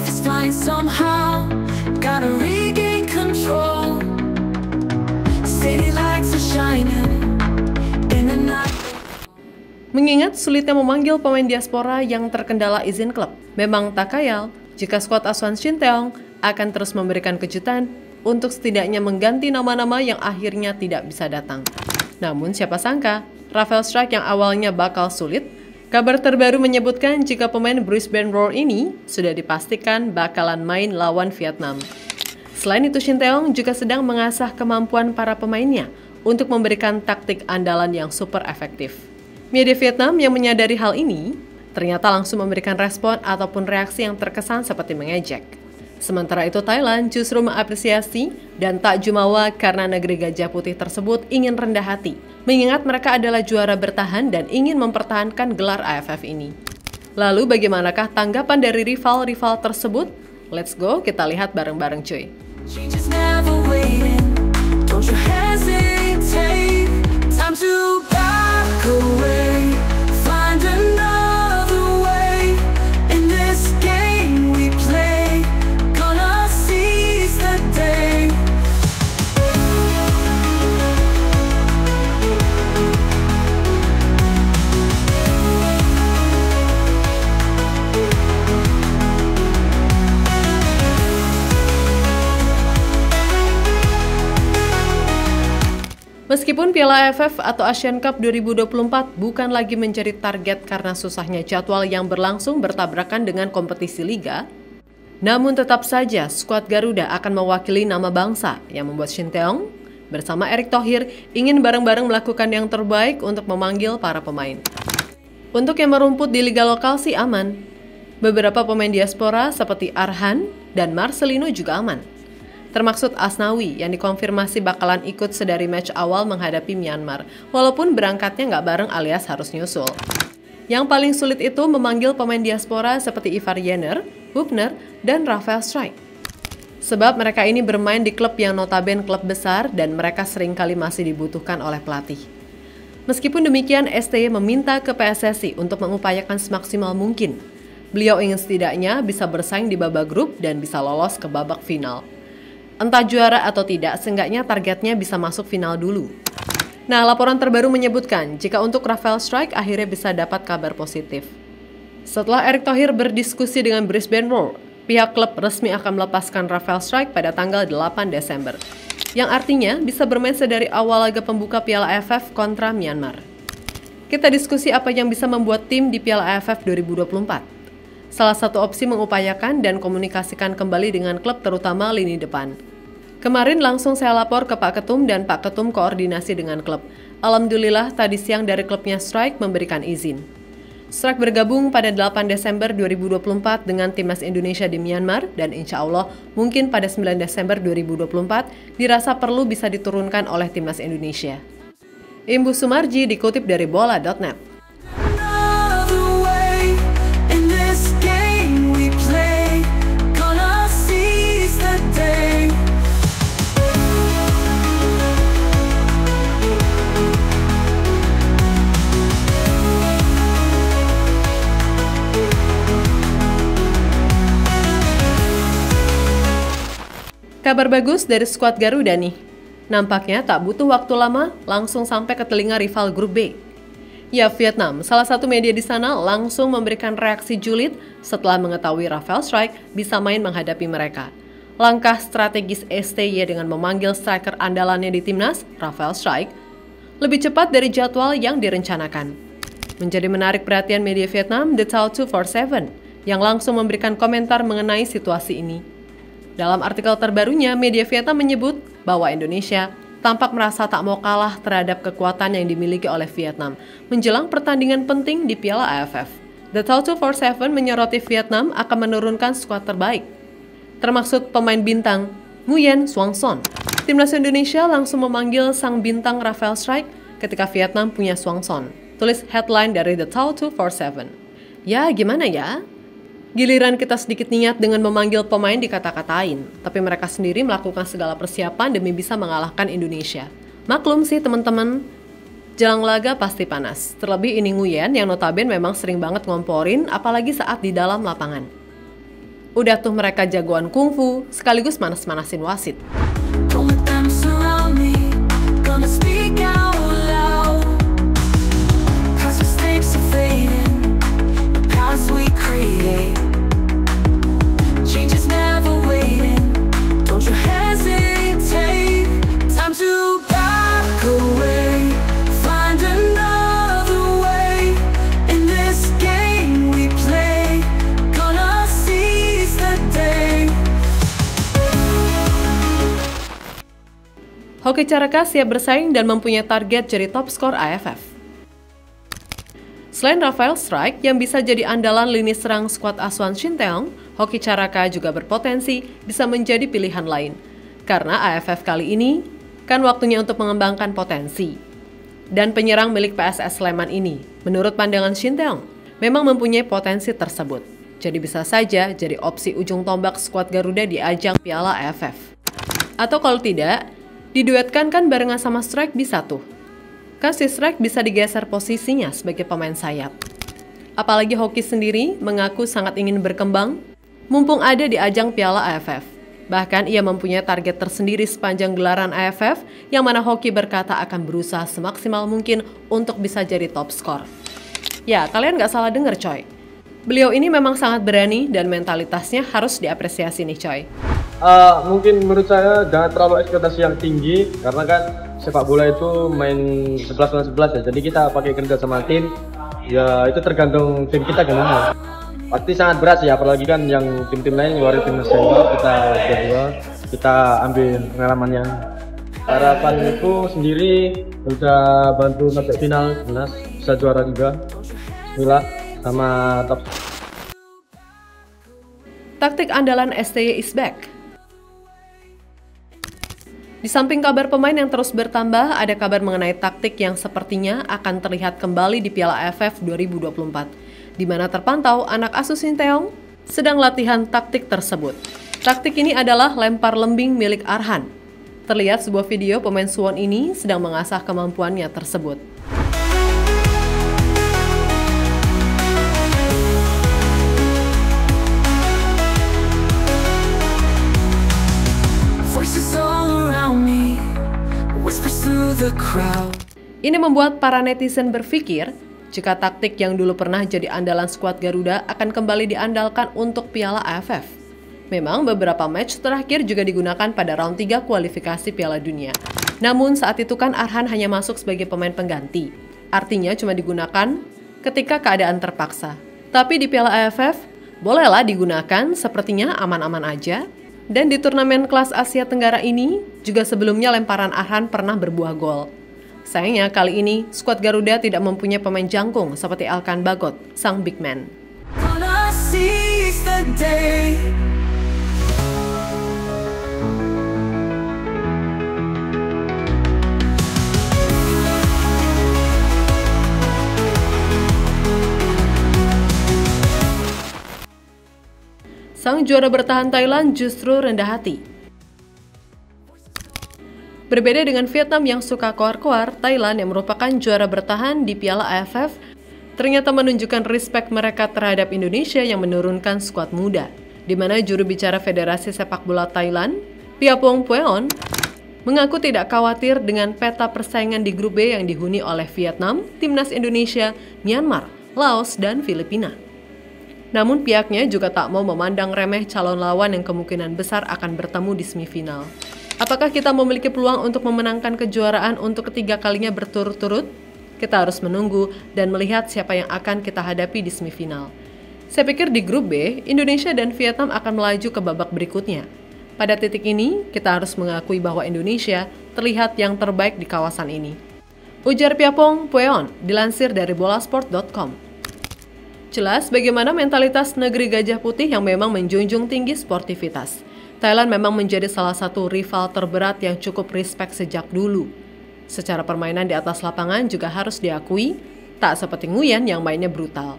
life is flying somehow. Gotta regain control. City lights are shining in the night. Mengingat sulitnya memanggil pemain diaspora yang terkendala izin klub, memang tak khayal jika skuad asuhan Shin Tae-yong akan terus memberikan kejutan untuk setidaknya mengganti nama-nama yang akhirnya tidak bisa datang. Namun siapa sangka, Rafael Strijk yang awalnya bakal sulit, kabar terbaru menyebutkan jika pemain Brisbane Roar ini sudah dipastikan bakalan main lawan Vietnam. Selain itu, Shin Tae-yong juga sedang mengasah kemampuan para pemainnya untuk memberikan taktik andalan yang super efektif. Media Vietnam yang menyadari hal ini ternyata langsung memberikan respon ataupun reaksi yang terkesan seperti mengejek. Sementara itu Thailand justru mengapresiasi dan tak jumawa karena negeri gajah putih tersebut ingin rendah hati, mengingat mereka adalah juara bertahan dan ingin mempertahankan gelar AFF ini. Lalu bagaimanakah tanggapan dari rival-rival tersebut? Let's go, kita lihat bareng-bareng cuy. Change is never waiting. Don't you hesitate. Time to back away. Find another way. In this game we play, gonna seize the day. Meskipun Piala AFF atau Asian Cup 2024 bukan lagi menjadi target karena susahnya jadwal yang berlangsung bertabrakan dengan kompetisi liga, namun tetap saja skuad Garuda akan mewakili nama bangsa yang membuat Shin Tae-yong bersama Erick Thohir ingin bareng-bareng melakukan yang terbaik untuk memanggil para pemain. Untuk yang merumput di liga lokal sih aman. Beberapa pemain diaspora seperti Arhan dan Marcelino juga aman. Termaksud Asnawi yang dikonfirmasi bakalan ikut sedari match awal menghadapi Myanmar, walaupun berangkatnya nggak bareng alias harus nyusul. Yang paling sulit itu memanggil pemain diaspora seperti Ivar Jenner, Hubner, dan Rafael Strijk. Sebab mereka ini bermain di klub yang notabene klub besar dan mereka seringkali masih dibutuhkan oleh pelatih. Meskipun demikian, STY meminta ke PSSI untuk mengupayakan semaksimal mungkin. Beliau ingin setidaknya bisa bersaing di babak grup dan bisa lolos ke babak final. Entah juara atau tidak, seenggaknya targetnya bisa masuk final dulu. Nah, laporan terbaru menyebutkan jika untuk Rafael Strijk akhirnya bisa dapat kabar positif. Setelah Erick Thohir berdiskusi dengan Brisbane Roar, pihak klub resmi akan melepaskan Rafael Strijk pada tanggal 8 Desember. Yang artinya bisa bermain sedari awal laga pembuka Piala AFF kontra Myanmar. Kita diskusi apa yang bisa membuat tim di Piala AFF 2024. Salah satu opsi mengupayakan dan komunikasikan kembali dengan klub terutama lini depan. Kemarin langsung saya lapor ke Pak Ketum dan Pak Ketum koordinasi dengan klub. Alhamdulillah tadi siang dari klubnya Strijk memberikan izin. Strijk bergabung pada 8 Desember 2024 dengan Timnas Indonesia di Myanmar dan insya Allah mungkin pada 9 Desember 2024 dirasa perlu bisa diturunkan oleh Timnas Indonesia. Imbu Sumarji dikutip dari bola.net. Kabar bagus dari skuad Garuda nih. Nampaknya tak butuh waktu lama langsung sampai ke telinga rival grup B. Ya, Vietnam, salah satu media di sana langsung memberikan reaksi julid setelah mengetahui Rafael Strijk bisa main menghadapi mereka. Langkah strategis STY dengan memanggil striker andalannya di timnas, Rafael Strijk, lebih cepat dari jadwal yang direncanakan. Menjadi menarik perhatian media Vietnam, The Tao 247, yang langsung memberikan komentar mengenai situasi ini. Dalam artikel terbarunya, media Vietnam menyebut bahwa Indonesia tampak merasa tak mau kalah terhadap kekuatan yang dimiliki oleh Vietnam menjelang pertandingan penting di Piala AFF. The Tao 247 menyoroti Vietnam akan menurunkan skuad terbaik, termaksud pemain bintang Nguyen Xuan Son. Timnas Indonesia langsung memanggil sang bintang Rafael Strijk ketika Vietnam punya Xuan Son. Tulis headline dari The Tao 247. Ya, gimana ya? Giliran kita sedikit niat dengan memanggil pemain dikata-katain, tapi mereka sendiri melakukan segala persiapan demi bisa mengalahkan Indonesia. Maklum sih teman-teman, jelang laga pasti panas. Terlebih ini Nguyen yang notabene memang sering banget ngomporin, apalagi saat di dalam lapangan. Udah tuh mereka jagoan kungfu, sekaligus manas-manasin wasit. Don't let them surround me. Gonna speak out loud. Past mistakes are fading. The paths we create. Change is never waiting. Don't you hesitate. Time to back away. Find another way. In this game we play. Gonna seize the day. Hoki Caraka siap bersaing dan mempunyai target jadi top skor AFF. Selain Rafael Strike yang bisa jadi andalan lini serang skuad asuhan Shin Tae-yong, Hoki Caraka juga berpotensi bisa menjadi pilihan lain. Karena AFF kali ini kan waktunya untuk mengembangkan potensi. Dan penyerang milik PSS Sleman ini, menurut pandangan Shin Tae-yong, memang mempunyai potensi tersebut. Jadi bisa saja jadi opsi ujung tombak skuad Garuda di ajang Piala AFF. Atau kalau tidak, diduetkan kan barengan sama Strike bisa tuh. Kan si Strike bisa digeser posisinya sebagai pemain sayap. Apalagi Hoki sendiri mengaku sangat ingin berkembang, mumpung ada di ajang Piala AFF. Bahkan ia mempunyai target tersendiri sepanjang gelaran AFF, yang mana Hoki berkata akan berusaha semaksimal mungkin untuk bisa jadi top skor. Ya, kalian gak salah denger coy. Beliau ini memang sangat berani dan mentalitasnya harus diapresiasi nih coy. Mungkin menurut saya jangan terlalu ekspektasi yang tinggi, karena kan sepak bola itu main 11 lawan 11 ya, jadi kita pakai kerja sama tim ya, itu tergantung tim kita gimana. Pasti sangat berat sih, apalagi kan yang tim-tim lain ngeluarin tim nasional, kita berdua kita ambil pengalamannya. Harapanku sendiri bisa bantu sampai final, bisa juara juga, bismillah, sama top. Taktik andalan STY is back. Di samping kabar pemain yang terus bertambah, ada kabar mengenai taktik yang sepertinya akan terlihat kembali di Piala AFF 2024, di mana terpantau anak asuh Shin Tae-yong sedang latihan taktik tersebut. Taktik ini adalah lempar lembing milik Arhan. Terlihat sebuah video pemain Suwon ini sedang mengasah kemampuannya tersebut. Ini membuat para netizen berpikir jika taktik yang dulu pernah jadi andalan skuad Garuda akan kembali diandalkan untuk Piala AFF. Memang beberapa match terakhir juga digunakan pada round 3 kualifikasi Piala Dunia. Namun saat itu kan Arhan hanya masuk sebagai pemain pengganti. Artinya cuma digunakan ketika keadaan terpaksa. Tapi di Piala AFF, bolehlah digunakan, sepertinya aman-aman aja. Dan di turnamen kelas Asia Tenggara ini, juga sebelumnya lemparan Arhan pernah berbuah gol. Sayangnya kali ini, skuad Garuda tidak mempunyai pemain jangkung seperti Elkan Bagot, sang big man. Sang juara bertahan Thailand justru rendah hati. Berbeda dengan Vietnam yang suka koar-koar, Thailand yang merupakan juara bertahan di Piala AFF ternyata menunjukkan respek mereka terhadap Indonesia yang menurunkan skuad muda, di mana juru bicara Federasi Sepak Bola Thailand, Piapong Pueon, mengaku tidak khawatir dengan peta persaingan di grup B yang dihuni oleh Vietnam, Timnas Indonesia, Myanmar, Laos, dan Filipina. Namun pihaknya juga tak mau memandang remeh calon lawan yang kemungkinan besar akan bertemu di semifinal. Apakah kita memiliki peluang untuk memenangkan kejuaraan untuk ketiga kalinya berturut-turut? Kita harus menunggu dan melihat siapa yang akan kita hadapi di semifinal. Saya pikir di grup B, Indonesia dan Vietnam akan melaju ke babak berikutnya. Pada titik ini, kita harus mengakui bahwa Indonesia terlihat yang terbaik di kawasan ini. Ujar Piapong Pueon, dilansir dari bolasport.com. Jelas bagaimana mentalitas negeri gajah putih yang memang menjunjung tinggi sportivitas. Thailand memang menjadi salah satu rival terberat yang cukup respect sejak dulu. Secara permainan di atas lapangan juga harus diakui, tak seperti Nguyen yang mainnya brutal.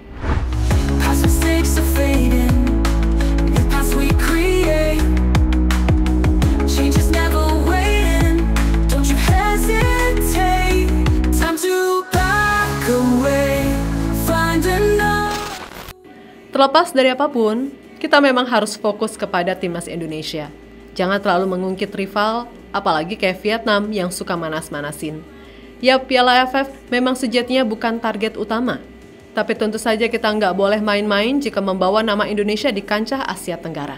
Terlepas dari apapun, kita memang harus fokus kepada timnas Indonesia. Jangan terlalu mengungkit rival, apalagi kayak Vietnam yang suka manas-manasin. Ya, Piala AFF memang sejatinya bukan target utama. Tapi tentu saja kita nggak boleh main-main jika membawa nama Indonesia di kancah Asia Tenggara.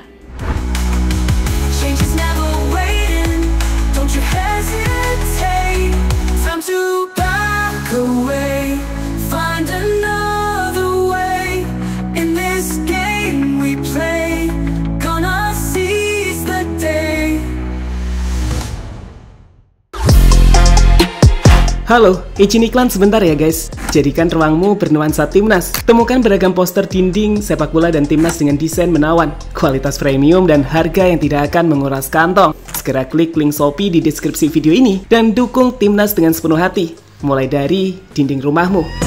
Change is never waiting. Don't you hesitate. Time to back away. Find another way. In this game we play. Gonna seize the day. Halo, izin iklan sebentar ya guys. Jadikan ruangmu bernuansa timnas. Temukan beragam poster dinding, sepak bola dan timnas dengan desain menawan, kualitas premium dan harga yang tidak akan menguras kantong. Segera klik link Shopee di deskripsi video ini dan dukung timnas dengan sepenuh hati. Mulai dari dinding rumahmu.